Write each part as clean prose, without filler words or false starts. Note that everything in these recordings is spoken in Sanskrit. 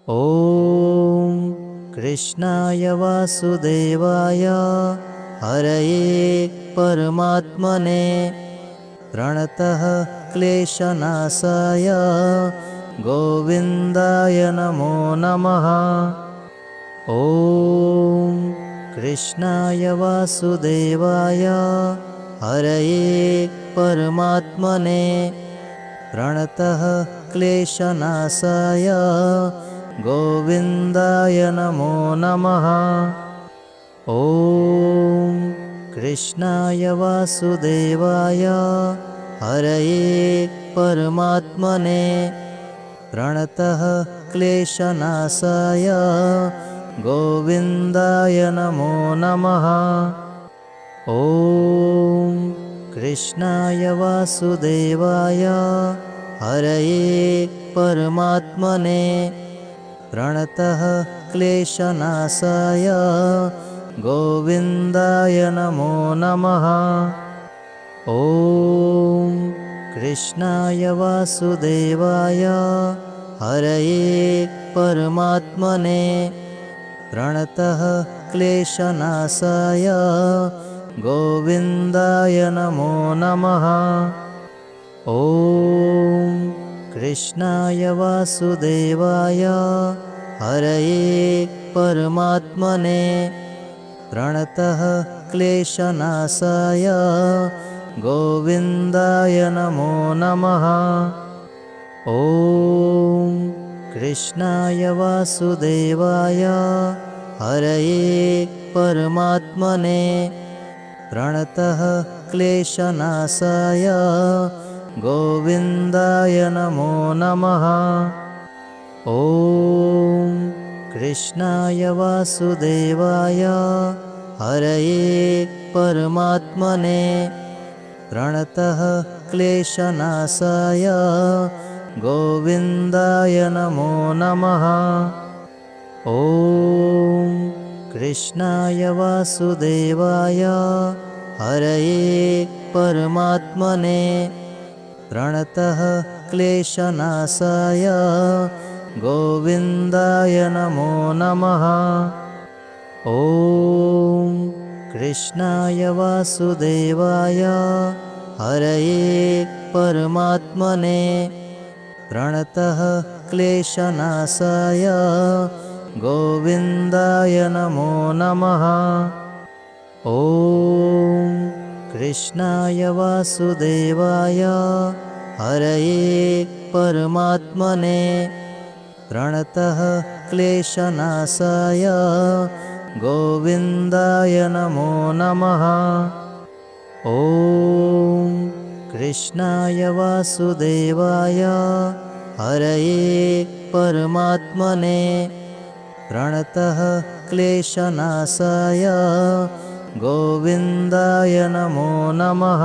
ॐ कृष्णाय वासुदेवाय हरये परमात्मने प्रणतः क्लेशनाशाय गोविन्दाय नमो नमः। ॐ कृष्णाय वासुदेवाय हरये परमात्मने प्रणतः क्लेशनाशाय गोविन्दाय नमो नमः। ॐ कृष्णाय वासुदेवाय हरये परमात्मने प्रणतः क्लेशनाशाय गोविन्दाय नमो नमः। ॐ कृष्णाय वासुदेवाय हरये परमात्मने प्रणतः क्लेशनाशाय गोविन्दाय नमो नमः। ॐ कृष्णाय वासुदेवाय हरये परमात्मने प्रणतः क्लेशनाशाय गोविन्दाय नमो नमः। ॐ कृष्णाय वासुदेवाय हरये परमात्मने प्रणतः क्लेशनाशाय गोविन्दाय नमो नमः। ॐ कृष्णाय वासुदेवाय हरये परमात्मने प्रणतः क्लेशनाशाय गोविन्दाय नमो नमः। ॐ कृष्णाय वासुदेवाय हरये परमात्मने प्रणतः क्लेशनाशाय गोविन्दाय नमो नमः। ॐ कृष्णाय वासुदेवाय हरये परमात्मने प्रणतः क्लेशनाशाय गोविन्दाय नमो नमः। ॐ कृष्णाय वासुदेवाय हरये परमात्मने प्रणतः क्लेशनाशाय गोविन्दाय नमो नमः। ॐ कृष्णाय वासुदेवाय हरये परमात्मने प्रणतः क्लेशनाशाय गोविन्दाय नमो नमः। ॐ कृष्णाय वासुदेवाय हरये परमात्मने प्रणतः क्लेशनाशाय गोविन्दाय नमो नमः।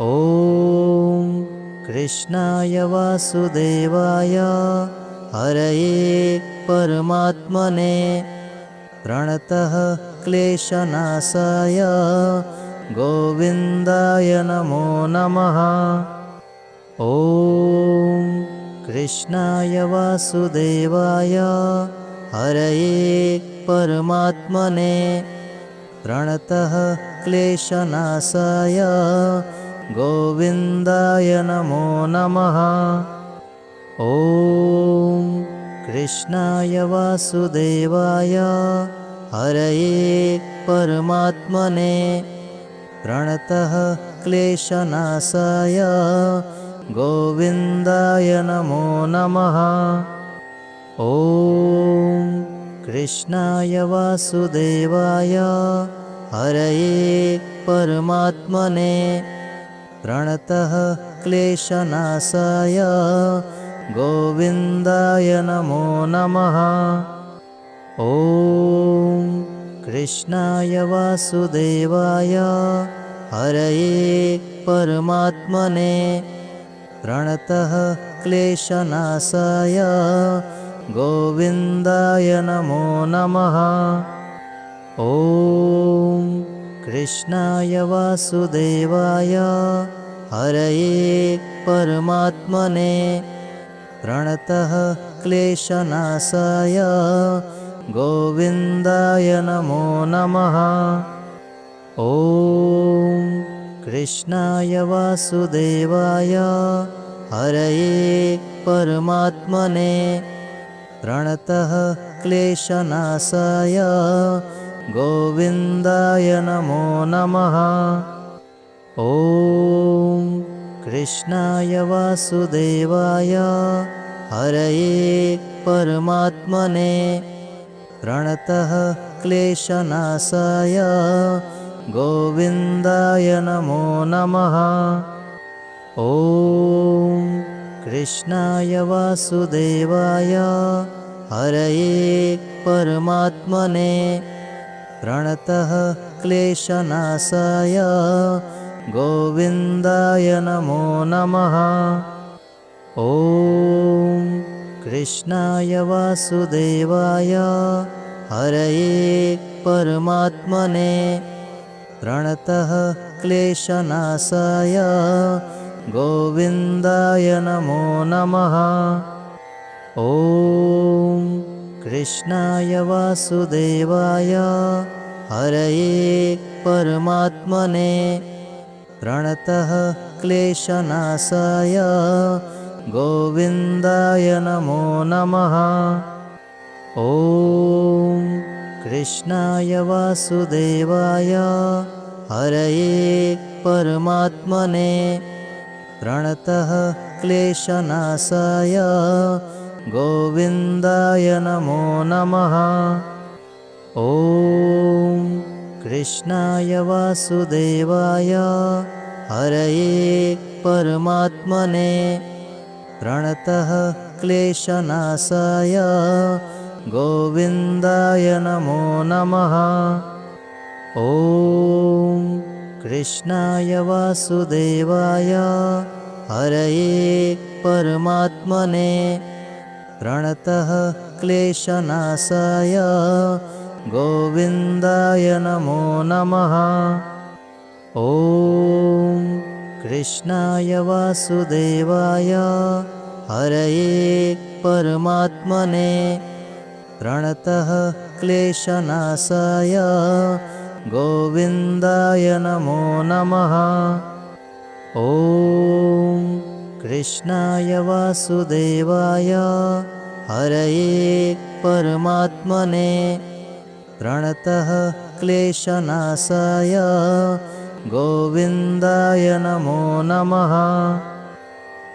ॐ कृष्णाय वासुदेवाय हरये परमात्मने प्रणतः क्लेशनाशाय गोविन्दाय नमो नमः। ॐ कृष्णाय वासुदेवाय हरये परमात्मने प्रणतः क्लेशनाशाय गोविन्दाय नमो नमः। ॐ कृष्णाय वासुदेवाय हरये परमात्मने प्रणतः क्लेशनाशाय गोविन्दाय नमो नमः। ॐ कृष्णाय वासुदेवाय हरये परमात्मने प्रणतः क्लेशनाशाय गोविन्दाय नमो नमः। ॐ कृष्णाय वासुदेवाय हरये परमात्मने प्रणतः क्लेशनाशाय गोविन्दाय नमो नमः। ॐ कृष्णाय वासुदेवाय हरये परमात्मने प्रणतः क्लेशनाशाय गोविन्दाय नमो नमः। ॐ कृष्णाय वासुदेवाय हरये परमात्मने प्रणतः क्लेशनाशाय गोविन्दाय नमो नमः। ॐ कृष्णाय वासुदेवाय हरये परमात्मने प्रणतः क्लेशनाशाय गोविन्दाय नमो नमः। ॐ कृष्णाय वासुदेवाय हरये परमात्मने प्रणतः क्लेशनाशाय गोविन्दाय नमो नमः। ॐ कृष्णाय वासुदेवाय हरये परमात्मने प्रणतः क्लेशनाशाय गोविन्दाय नमो नमः। ॐ कृष्णाय वासुदेवाय हरये परमात्मने प्रणतः क्लेशनाशाय गोविन्दाय नमो नमः। ॐ कृष्णाय वासुदेवाय हरये परमात्मने प्रणतः क्लेशनाशाय गोविन्दाय नमो नमः। ॐ कृष्णाय वासुदेवाय हरये परमात्मने प्रणतः क्लेशनाशाय गोविन्दाय नमो नमः। ॐ कृष्णाय वासुदेवाय हरये परमात्मने प्रणतः क्लेशनाशाय गोविन्दाय नमो नमः। ॐ कृष्णाय वासुदेवाय हरये परमात्मने प्रणतः क्लेशनाशाय गोविन्दाय नमो नमः। ॐ कृष्णाय वासुदेवाय हरये परमात्मने प्रणतः क्लेशनाशाय गोविन्दाय नमो नमः।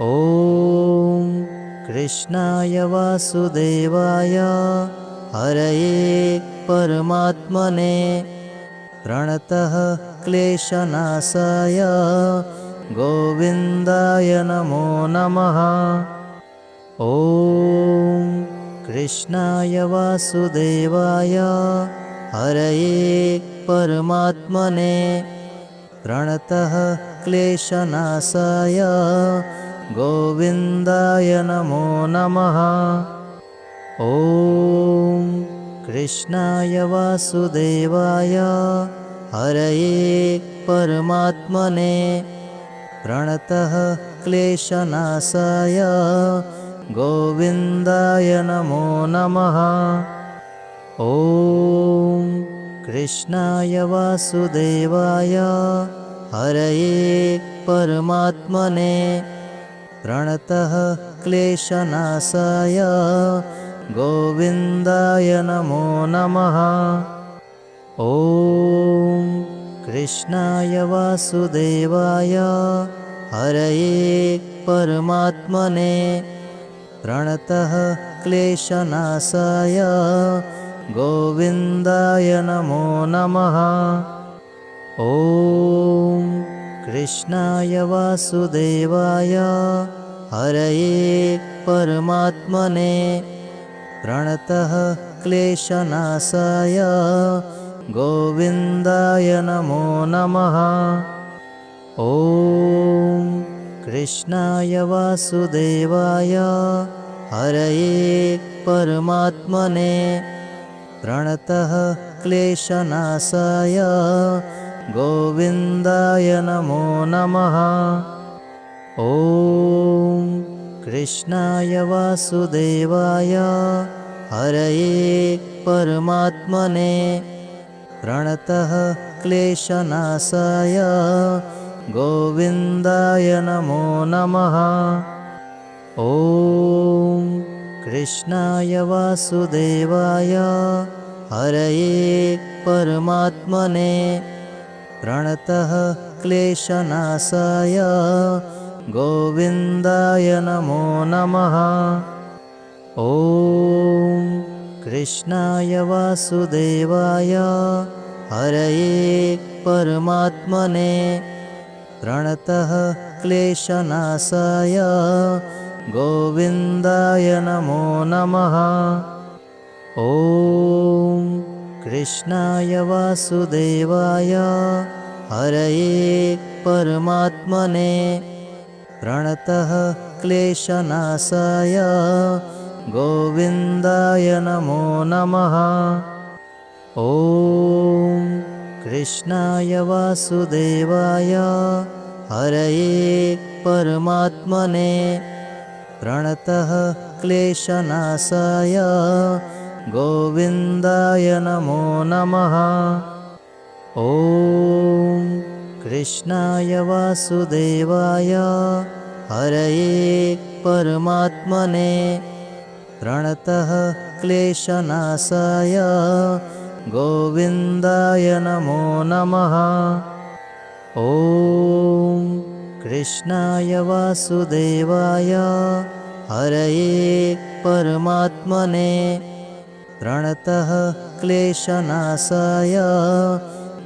ॐ कृष्णाय वासुदेवाय हरये परमात्मने प्रणतः क्लेशनाशाय गोविन्दाय नमो नमः। ॐ कृष्णाय वासुदेवाय हरये परमात्मने प्रणतः क्लेशनाशाय गोविन्दाय नमो नमः। ॐ कृष्णाय वासुदेवाय हरये परमात्मने प्रणतः क्लेशनाशाय गोविन्दाय नमो नमः। ॐ कृष्णाय वासुदेवाय हरये परमात्मने प्रणतः क्लेशनाशाय गोविन्दाय नमो नमः। ॐ कृष्णाय वासुदेवाय हरये परमात्मने प्रणतः क्लेशनाशाय गोविन्दाय नमो नमः। ॐ कृष्णाय वासुदेवाय हरये परमात्मने प्रणतः क्लेशनाशाय गोविन्दाय नमो नमः। ॐ कृष्णाय वासुदेवाय हरये परमात्मने प्रणतः क्लेशनाशाय गोविन्दाय नमो नमः। ॐ कृष्णाय वासुदेवाय हरये परमात्मने प्रणतः क्लेशनाशाय गोविन्दाय नमो नमः। ॐ कृष्णाय वासुदेवाय हरये परमात्मने प्रणतः क्लेशनाशाय गोविन्दाय नमो नमः। ॐ कृष्णाय वासुदेवाय हरये परमात्मने प्रणतः क्लेशनाशाय गोविन्दाय नमो नमः। ॐ कृष्णाय वासुदेवाय हरये परमात्मने प्रणतः क्लेशनाशाय गोविन्दाय नमो नमः। ॐ कृष्णाय वासुदेवाय हरये परमात्मने प्रणतः क्लेशनाशाय गोविन्दाय नमो नमः। ॐ कृष्णाय वासुदेवाय हरये परमात्मने प्रणतः क्लेशनाशाय गोविन्दाय नमो नमः। ॐ कृष्णाय वासुदेवाय हरये परमात्मने प्रणतः क्लेशनाशाय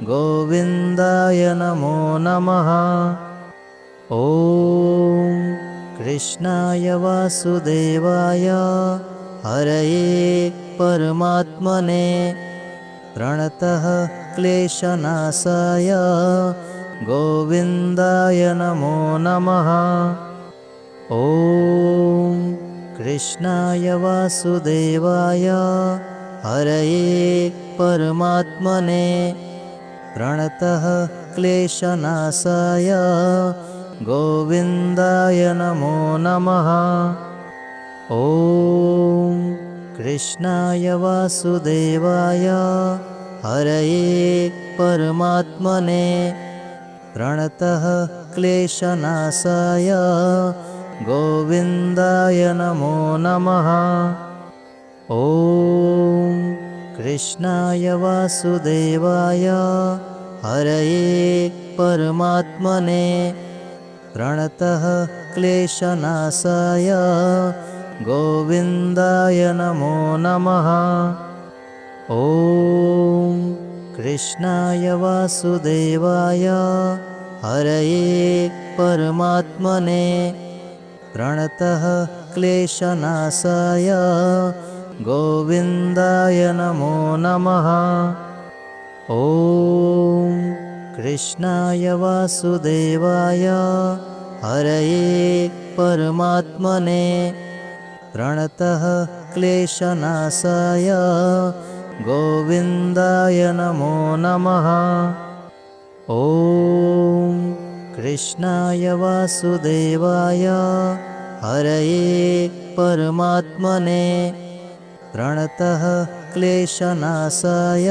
गोविन्दाय नमो नमः। ॐ कृष्णाय वासुदेवाय हरये परमात्मने प्रणतः क्लेशनाशाय गोविन्दाय नमो नमः। ॐ कृष्णाय वासुदेवाय हरये परमात्मने प्रणतः क्लेशनाशाय गोविन्दाय नमो नमः। ॐ कृष्णाय वासुदेवाय हरये परमात्मने प्रणतः क्लेशनाशाय गोविन्दाय नमो नमः। ॐ कृष्णाय वासुदेवाय हरये परमात्मने प्रणतः क्लेशनाशाय गोविन्दाय नमो नमः। ॐ कृष्णाय वासुदेवाय हरये परमात्मने प्रणतः क्लेशनाशाय गोविन्दाय नमो नमः। ॐ कृष्णाय वासुदेवाय हरये परमात्मने प्रणतः क्लेशनाशाय गोविन्दाय नमो नमः। ॐ कृष्णाय वासुदेवाय हरये परमात्मने प्रणतः क्लेशनाशाय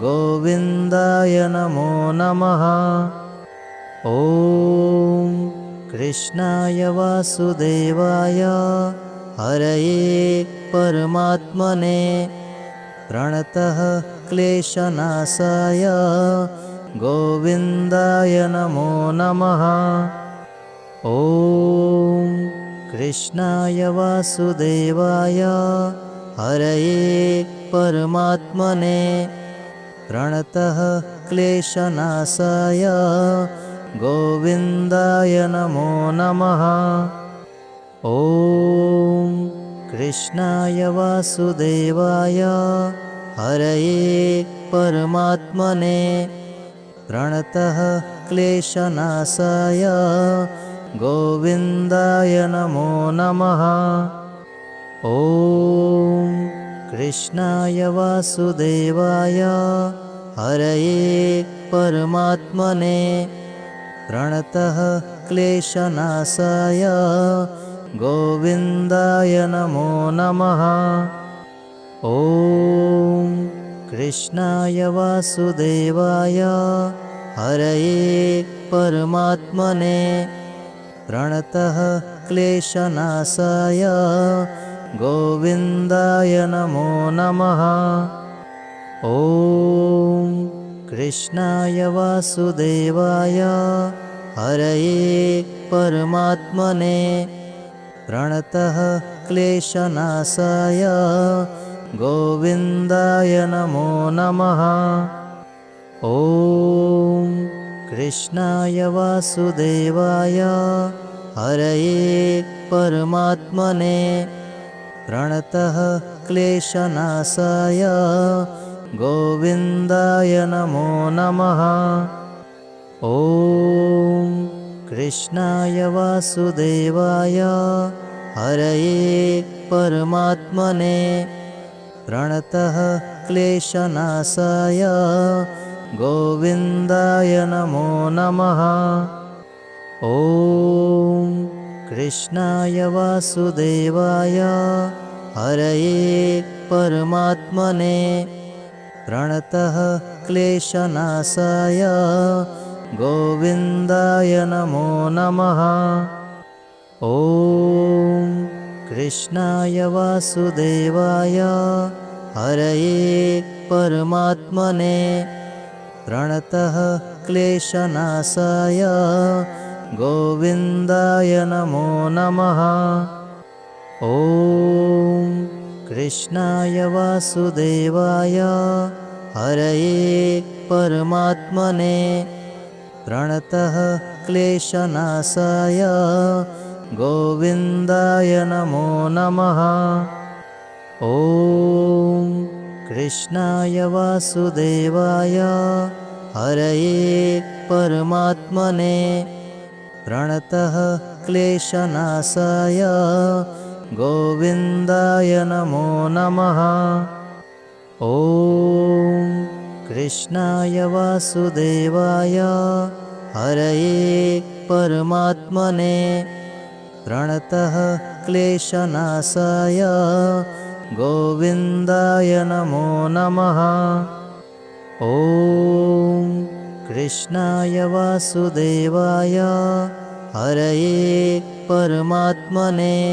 गोविन्दाय नमो नमः। ॐ कृष्णाय वासुदेवाय हरये परमात्मने प्रणतः क्लेशनाशाय गोविन्दाय नमो नमः। ॐ कृष्णाय वासुदेवाय हरये परमात्मने प्रणतः क्लेशनाशाय गोविन्दाय नमो नमः। ॐ कृष्णाय वासुदेवाय हरये परमात्मने प्रणतः क्लेशनाशाय गोविन्दाय नमो नमः। ॐ कृष्णाय वासुदेवाय हरये परमात्मने प्रणतः क्लेशनाशाय गोविन्दाय नमो नमः। ॐ कृष्णाय वासुदेवाय हरये परमात्मने प्रणतः क्लेशनाशाय गोविन्दाय नमो नमः। ॐ कृष्णाय वासुदेवाय हरये परमात्मने प्रणतः क्लेशनाशाय गोविन्दाय नमो नमः। ॐ कृष्णाय वासुदेवाय हरये परमात्मने प्रणतः क्लेशनाशाय गोविन्दाय नमो नमः। ॐ कृष्णाय वासुदेवाय हरये परमात्मने प्रणतः क्लेशनाशाय गोविन्दाय नमो नमः। ॐ कृष्णाय वासुदेवाय हरये परमात्मने प्रणतः क्लेशनाशाय गोविन्दाय नमो नमः। ॐ कृष्णाय वासुदेवाय हरये परमात्मने प्रणतः क्लेशनाशाय गोविन्दाय नमो नमः। ॐ कृष्णाय वासुदेवाय हरये परमात्मने प्रणतः क्लेशनाशाय गोविन्दाय नमो नमः। ॐ कृष्णाय वासुदेवाय हरये परमात्मने प्रणतः क्लेशनाशाय गोविन्दाय नमो नमः। ॐ कृष्णाय वासुदेवाय हरये परमात्मने प्रणतः क्लेशनाशाय गोविन्दाय नमो नमः। ॐ कृष्णाय वासुदेवाय हरये परमात्मने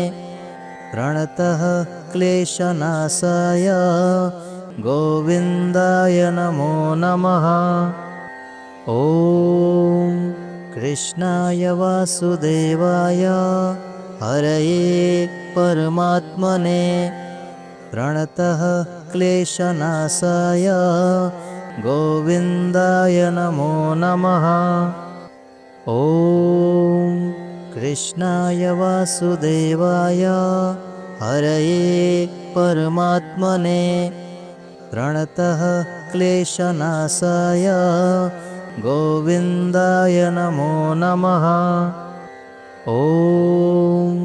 प्रणतः क्लेशनाशाय गोविन्दाय नमो नमः। ॐ कृष्णाय वासुदेवाय हरये परमात्मने प्रणतः क्लेशनाशाय गोविन्दाय नमो नमः। ॐ कृष्णाय वासुदेवाय हरये परमात्मने प्रणतः क्लेशनाशाय गोविन्दाय नमो नमः। ॐ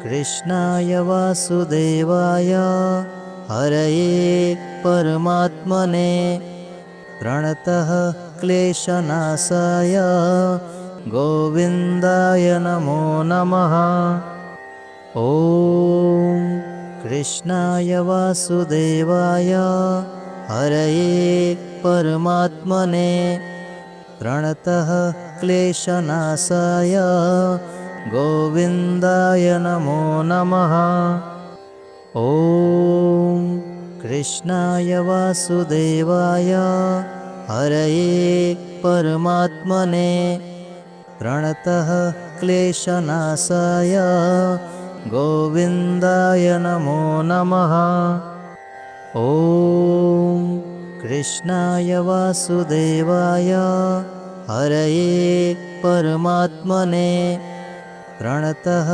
कृष्णाय वासुदेवाय हरये परमात्मने प्रणतः क्लेशनाशाय गोविन्दाय नमो नमः। ॐ कृष्णाय वासुदेवाय हरये परमात्मने प्रणतः क्लेशनाशाय गोविन्दाय नमो नमः। ॐ कृष्णाय वासुदेवाय हरये परमात्मने प्रणतः क्लेशनाशाय गोविन्दाय नमो नमः। ॐ कृष्णाय वासुदेवाय हरये परमात्मने प्रणतः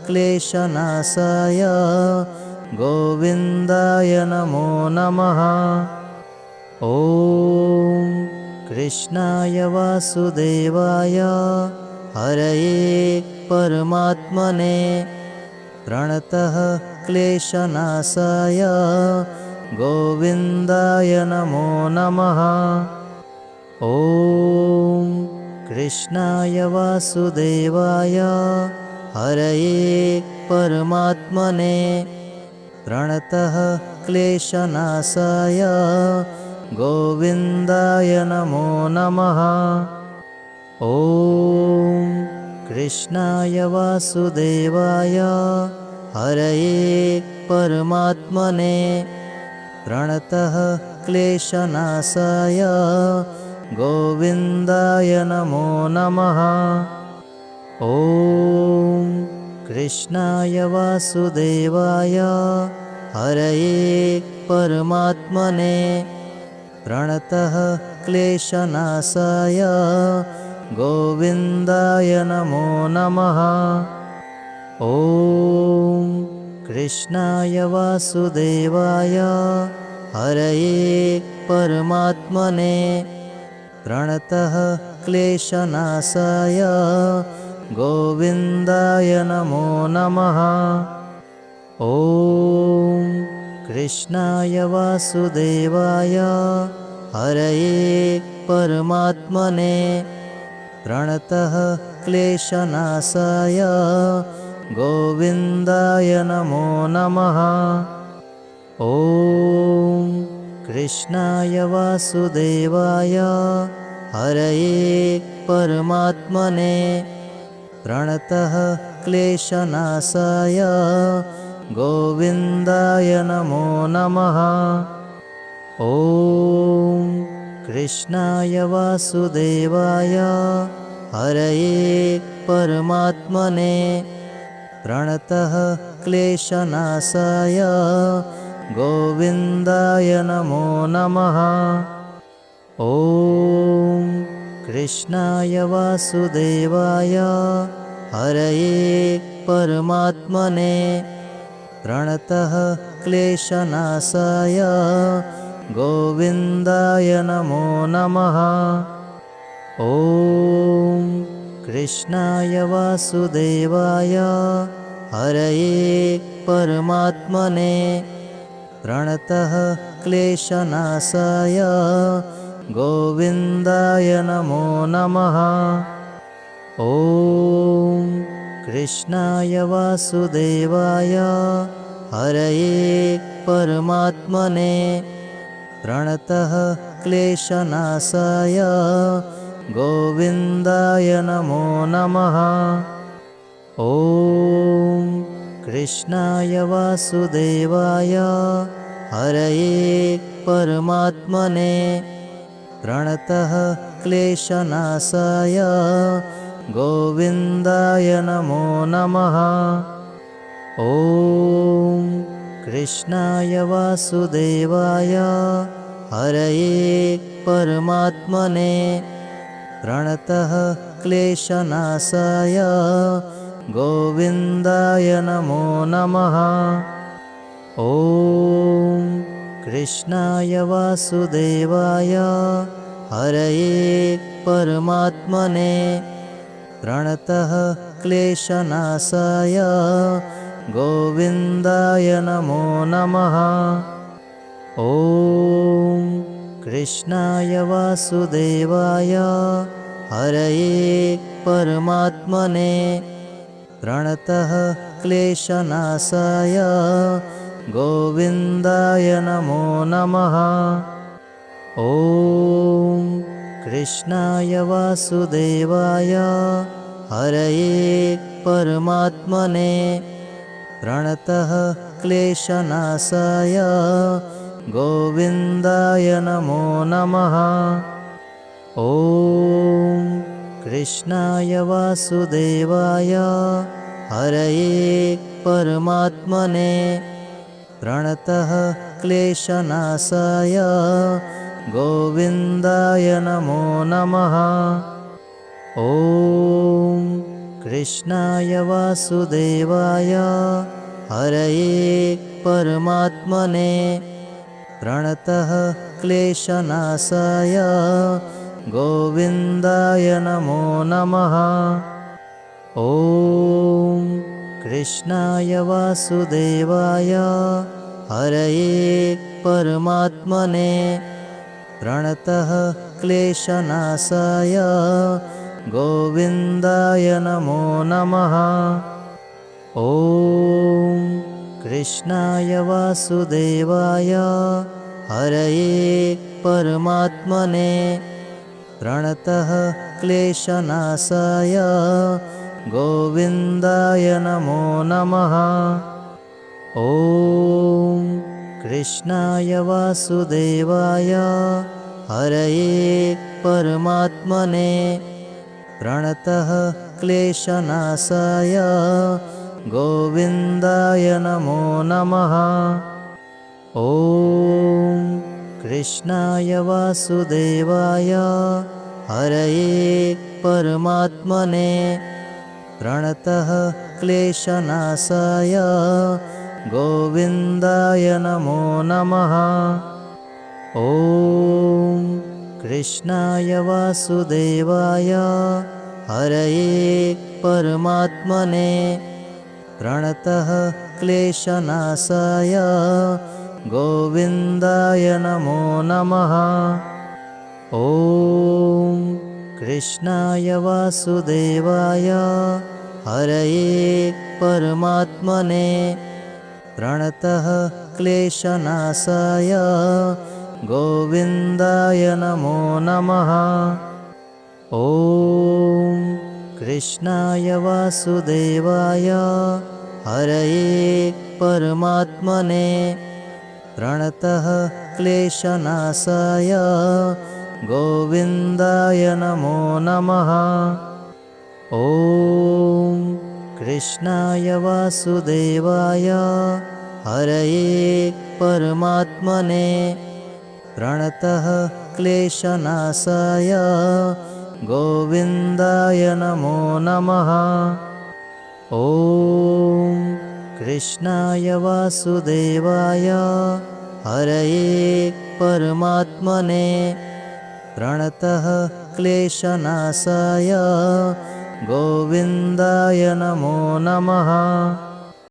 क्लेशनाशाय गोविन्दाय नमो नमः। ॐ कृष्णाय वासुदेवाय हरये परमात्मने प्रणतः क्लेशनाशाय गोविन्दाय नमो नमः। ॐ कृष्णाय वासुदेवाय हरये परमात्मने प्रणतः क्लेशनाशाय गोविन्दाय नमो नमः। ॐ कृष्णाय वासुदेवाय हरये परमात्मने प्रणतः क्लेशनाशाय गोविन्दाय नमो नमः। ॐ कृष्णाय वासुदेवाय हरये परमात्मने प्रणतः क्लेशनाशाय गोविन्दाय नमो नमः। ॐ कृष्णाय वासुदेवाय हरये परमात्मने प्रणतः क्लेशनाशाय गोविन्दाय नमो नमः। ॐ कृष्णाय वासुदेवाय हरये परमात्मने प्रणतः क्लेशनाशाय गोविन्दाय नमो नमः। ॐ कृष्णाय वासुदेवाय हरये परमात्मने प्रणतः क्लेशनाशाय गोविन्दाय नमो नमः। ॐ कृष्णाय वासुदेवाय हरये परमात्मने प्रणतः क्लेशनाशाय गोविन्दाय नमो नमः। ॐ कृष्णाय वासुदेवाय हरये परमात्मने प्रणतः क्लेशनाशाय गोविन्दाय नमो नमः। ॐ कृष्णाय वासुदेवाय हरये परमात्मने प्रणतः क्लेशनाशाय गोविन्दाय नमो नमः। ॐ कृष्णाय वासुदेवाय हरये परमात्मने प्रणतः क्लेशनाशाय गोविन्दाय नमो नमः। ॐ कृष्णाय वासुदेवाय हरये परमात्मने प्रणतः क्लेशनाशाय गोविन्दाय नमो नमः। ॐ कृष्णाय वासुदेवाय हरये परमात्मने प्रणतः क्लेशनाशाय गोविन्दाय नमो नमः। ॐ कृष्णाय वासुदेवाय हरये परमात्मने प्रणतः क्लेशनाशाय गोविन्दाय नमो नमः। ॐ कृष्णाय वासुदेवाय हरये परमात्मने प्रणतः क्लेशनाशाय गोविन्दाय नमो नमः। ॐ कृष्णाय वासुदेवाय हरये परमात्मने प्रणतः क्लेशनाशाय गोविन्दाय नमो नमः। ॐ कृष्णाय वासुदेवाय हरये परमात्मने प्रणतः क्लेशनाशाय गोविन्दाय नमो नमः। ॐ कृष्णाय वासुदेवाय हरये परमात्मने प्रणतः क्लेशनाशाय गोविन्दाय नमो नमः। ॐ कृष्णाय वासुदेवाय हरये परमात्मने प्रणतः क्लेशनाशाय गोविन्दाय नमो नमः। ॐ कृष्णाय वासुदेवाय हरये परमात्मने प्रणतः क्लेशनाशाय गोविन्दाय नमो नमः। ॐ कृष्णाय वासुदेवाय हरये परमात्मने प्रणतः क्लेशनाशाय गोविन्दाय नमो नमः। ॐ कृष्णाय वासुदेवाय हरये परमात्मने प्रणतः क्लेशनाशाय गोविन्दाय नमो नमः। ॐ कृष्णाय वासुदेवाय हरये परमात्मने प्रणतः क्लेशनाशाय गोविन्दाय नमो नमः। ॐ कृष्णाय वासुदेवाय हरये परमात्मने प्रणतः क्लेशनाशाय गोविन्दाय नमो नमः। ॐ कृष्णाय वासुदेवाय हरये परमात्मने प्रणतः क्लेशनाशाय गोविन्दाय नमो नमः। ॐ कृष्णाय वासुदेवाय हरये परमात्मने प्रणतः क्लेशनाशाय गोविन्दाय नमो नमः। ॐ कृष्णाय वासुदेवाय हरये परमात्मने प्रणतः क्लेशनाशाय गोविन्दाय नमो नमः।